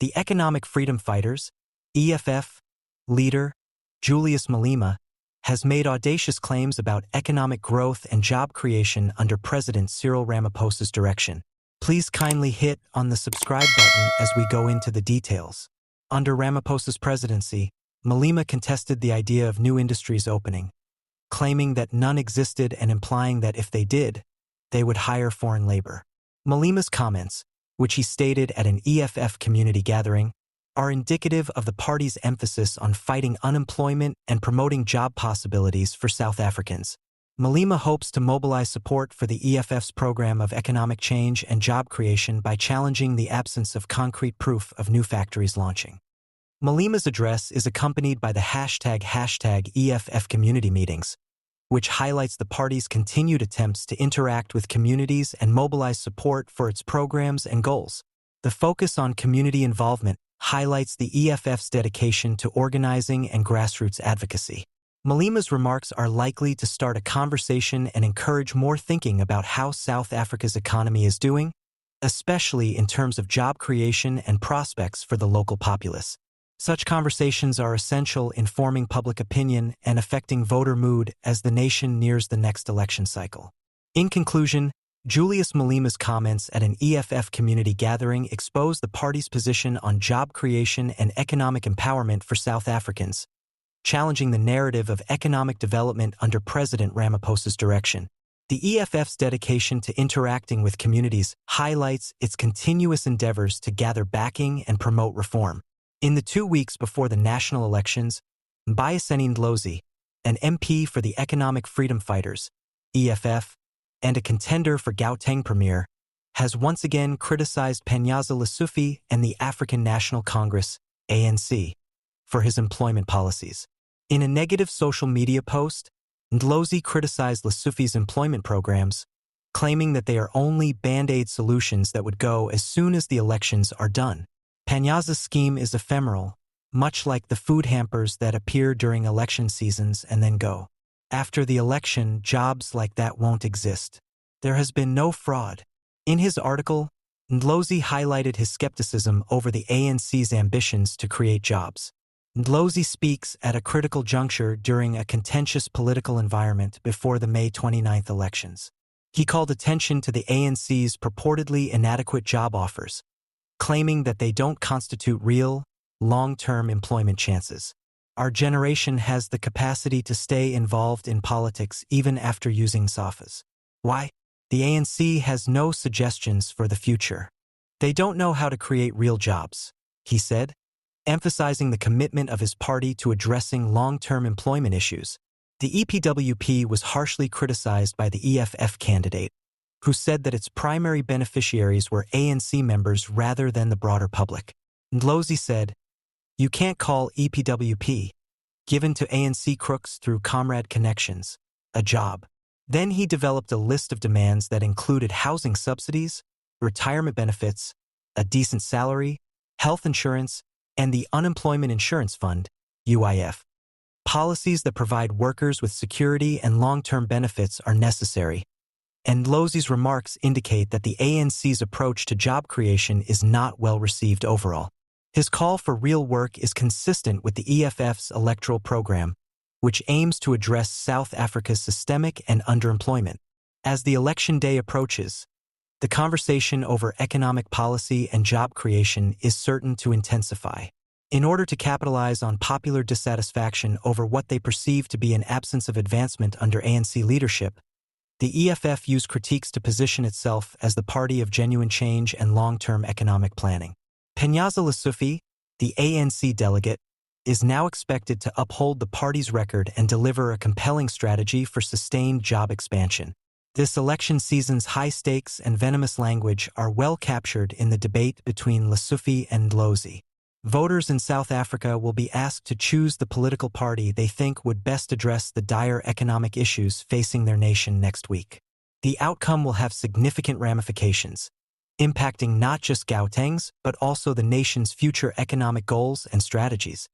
The Economic Freedom Fighters, EFF, leader, Julius Malema, has made audacious claims about economic growth and job creation under President Cyril Ramaphosa's direction. Please kindly hit on the subscribe button as we go into the details. Under Ramaphosa's presidency, Malema contested the idea of new industries opening, claiming that none existed and implying that if they did, they would hire foreign labor. Malema's comments, which he stated at an EFF community gathering, are indicative of the party's emphasis on fighting unemployment and promoting job possibilities for South Africans. Malema hopes to mobilize support for the EFF's program of economic change and job creation by challenging the absence of concrete proof of new factories launching. Malema's address is accompanied by the hashtag EFF community meetings, which highlights the party's continued attempts to interact with communities and mobilize support for its programs and goals. The focus on community involvement highlights the EFF's dedication to organizing and grassroots advocacy. Malema's remarks are likely to start a conversation and encourage more thinking about how South Africa's economy is doing, especially in terms of job creation and prospects for the local populace. Such conversations are essential in forming public opinion and affecting voter mood as the nation nears the next election cycle. In conclusion, Julius Malema's comments at an EFF community gathering expose the party's position on job creation and economic empowerment for South Africans, challenging the narrative of economic development under President Ramaphosa's direction. The EFF's dedication to interacting with communities highlights its continuous endeavors to gather backing and promote reform. In the 2 weeks before the national elections, Mbuyiseni Ndlozi, an MP for the Economic Freedom Fighters, EFF, and a contender for Gauteng Premier, has once again criticized Panyaza Lesufi and the African National Congress, ANC, for his employment policies. In a negative social media post, Ndlozi criticized Lesufi's employment programs, claiming that they are only band-aid solutions that would go as soon as the elections are done. Panyaza's scheme is ephemeral, much like the food hampers that appear during election seasons and then go. After the election, jobs like that won't exist. There has been no fraud. In his article, Ndlozi highlighted his skepticism over the ANC's ambitions to create jobs. Ndlozi speaks at a critical juncture during a contentious political environment before the May 29th elections. He called attention to the ANC's purportedly inadequate job offers, claiming that they don't constitute real, long-term employment chances. Our generation has the capacity to stay involved in politics even after using SAFAs. Why? The ANC has no suggestions for the future. They don't know how to create real jobs, he said, emphasizing the commitment of his party to addressing long-term employment issues. The EPWP was harshly criticized by the EFF candidate, who said that its primary beneficiaries were ANC members rather than the broader public. Ndlozi said, "You can't call EPWP, given to ANC crooks through comrade connections, a job." Then he developed a list of demands that included housing subsidies, retirement benefits, a decent salary, health insurance, and the Unemployment Insurance Fund, UIF. Policies that provide workers with security and long-term benefits are necessary. And Ndlozi's remarks indicate that the ANC's approach to job creation is not well received overall. His call for real work is consistent with the EFF's electoral program, which aims to address South Africa's systemic and underemployment. As the election day approaches, the conversation over economic policy and job creation is certain to intensify. In order to capitalize on popular dissatisfaction over what they perceive to be an absence of advancement under ANC leadership, the EFF used critiques to position itself as the party of genuine change and long-term economic planning. Panyaza Lesufi, the ANC delegate, is now expected to uphold the party's record and deliver a compelling strategy for sustained job expansion. This election season's high stakes and venomous language are well captured in the debate between Lesufi and Ndlozi. Voters in South Africa will be asked to choose the political party they think would best address the dire economic issues facing their nation next week. The outcome will have significant ramifications, impacting not just Gauteng's but also the nation's future economic goals and strategies.